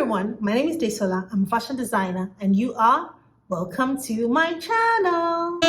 everyone, my name is Desola. I'm a fashion designer and you are welcome to my channel.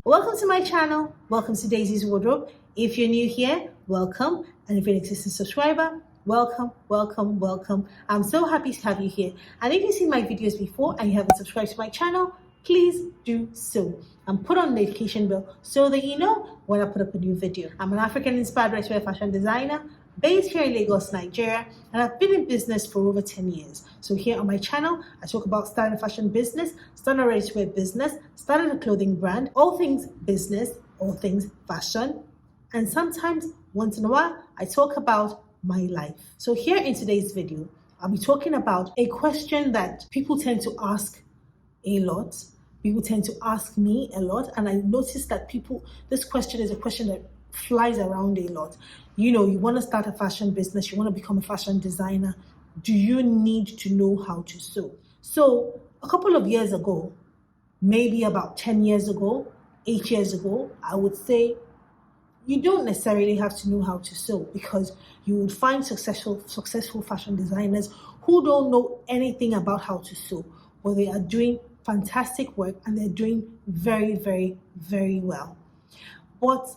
Welcome to my channel. Welcome to Daisy's Wardrobe. If you're new here, welcome. And if you're an existing subscriber, welcome, welcome, welcome. I'm so happy to have you here. And if you've seen my videos before and you haven't subscribed to my channel, please do so and put on the notification bell so that you know when I put up a new video. I'm an African-inspired ready-to-wear fashion designer based here in Lagos, Nigeria, and I've been in business for over 10 years. So here on my channel, I talk about starting a fashion business, starting a ready-to-wear business, starting a clothing brand, all things business, all things fashion, and sometimes, once in a while, I talk about my life. So here in today's video, I'll be talking about a question that people tend to ask a lot. People tend to ask me a lot, and I notice that this question is a question that flies around a lot. You know, you want to start a fashion business, you want to become a fashion designer. Do you need to know how to sew? So a couple of years ago, maybe about 10 years ago, 8 years ago, I would say you don't necessarily have to know how to sew, because you would find successful fashion designers who don't know anything about how to sew, but they are doing fantastic work and they're doing very, very, very well. But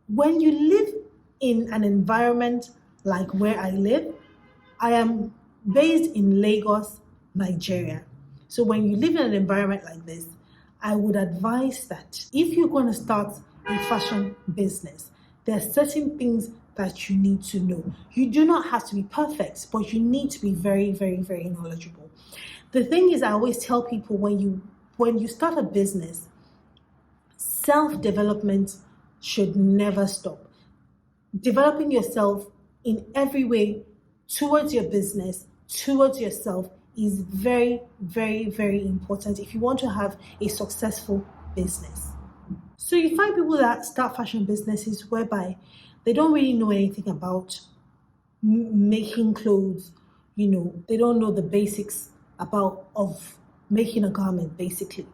when you live in an environment like where I live, I am based in Lagos, Nigeria. So when you live in an environment like this, I would advise that if you're going to start a fashion business, there are certain things that you need to know. You do not have to be perfect, but you need to be very, very, very knowledgeable. The thing is, I always tell people, when you start a business, self-development should never stop. Developing yourself in every way towards your business, towards yourself, is very, very, very important if you want to have a successful business. So you find people that start fashion businesses whereby they don't really know anything about making clothes. You know, they don't know the basics of making a garment, basically.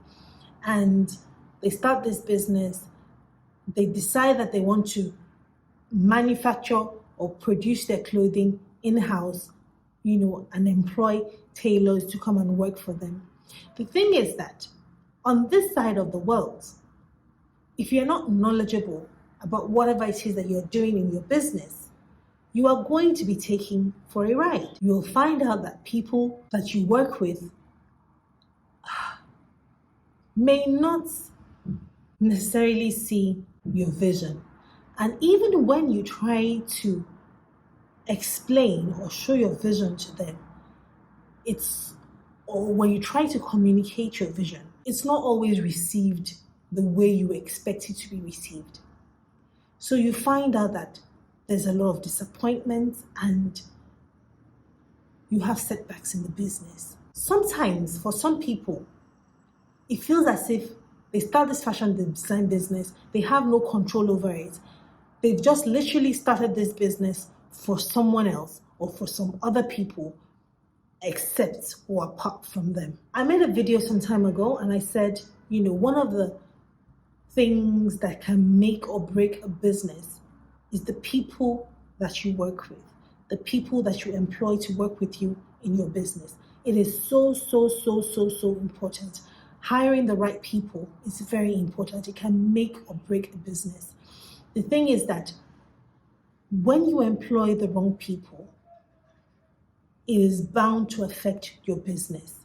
And they start this business, they decide that they want to manufacture or produce their clothing in-house, you know, and employ tailors to come and work for them. The thing is that on this side of the world, if you're not knowledgeable about whatever it is that you're doing in your business, you are going to be taken for a ride. You'll find out that people that you work with may not necessarily see your vision. And even when you try to explain or show your vision to them, or when you try to communicate your vision, it's not always received the way you expect it to be received. So you find out that there's a lot of disappointment and you have setbacks in the business. Sometimes for some people, it feels as if they start this fashion design business, they have no control over it. They've just literally started this business for someone else or for some other people, except or apart from them. I made a video some time ago and I said, you know, one of the things that can make or break a business is the people that you work with, the people that you employ to work with you in your business. It is so important. Hiring the right people is very important. It can make or break a business. The thing is that when you employ the wrong people, it is bound to affect your business.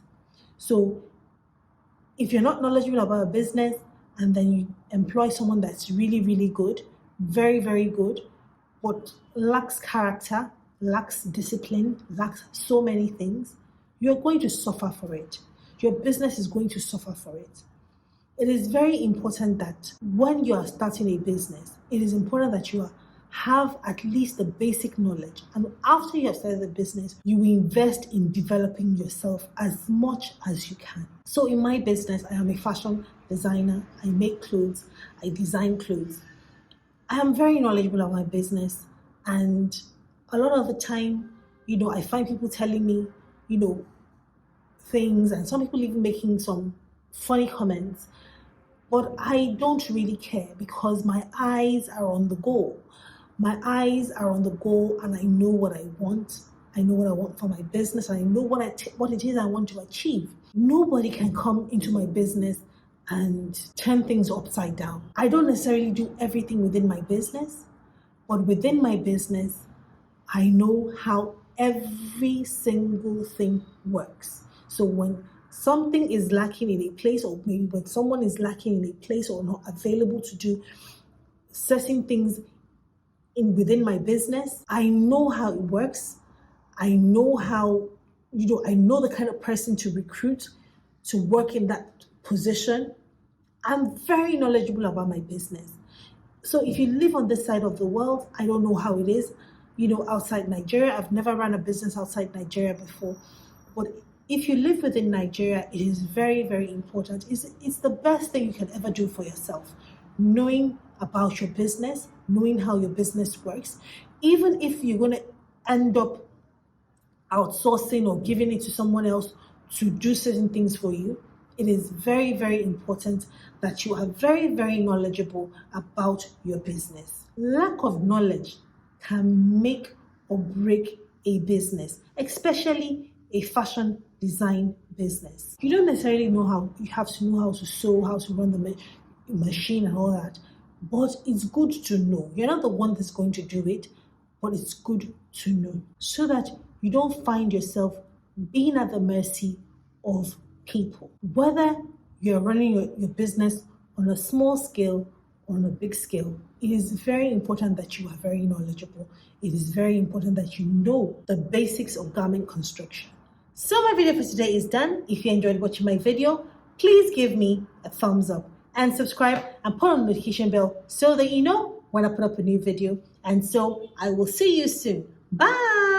So if you're not knowledgeable about a business and then you employ someone that's really, really good, very, very good, but lacks character, lacks discipline, lacks so many things, you're going to suffer for it. Your business is going to suffer for it. It is very important that when you are starting a business, it is important that you have at least the basic knowledge. And after you have started the business, you invest in developing yourself as much as you can. So in my business, I am a fashion designer. I make clothes. I design clothes. I am very knowledgeable about my business. And a lot of the time, you know, I find people telling me, you know, things, and some people even making some funny comments. But I don't really care because my eyes are on the goal. My eyes are on the goal, and I know what I want. I know what I want for my business. And I know what it is I want to achieve. Nobody can come into my business and turn things upside down. I don't necessarily do everything within my business, but within my business, I know how every single thing works. So when something is lacking in a place, or maybe when someone is lacking in a place or not available to do certain things within my business, I know how it works. I know how, I know the kind of person to recruit to work in that position. I'm very knowledgeable about my business. So if you live on this side of the world, I don't know how it is, outside Nigeria. I've never run a business outside Nigeria before. But if you live within Nigeria, it is very, very important. It's the best thing you can ever do for yourself. Knowing about your business, knowing how your business works, even if you're going to end up outsourcing or giving it to someone else to do certain things for you, it is very, very important that you are very, very knowledgeable about your business. Lack of knowledge can make or break a business, especially a fashion design business. You don't necessarily know how, you have to know how to sew, how to run the machine and all that, but it's good to know. You're not the one that's going to do it, but it's good to know so that you don't find yourself being at the mercy of people. Whether you're running your business on a small scale or on a big scale, it is very important that you are very knowledgeable. It is very important that you know the basics of garment construction. So my video for today is done. If you enjoyed watching my video, please give me a thumbs up and subscribe and put on the notification bell so that you know when I put up a new video. And so I will see you soon. Bye.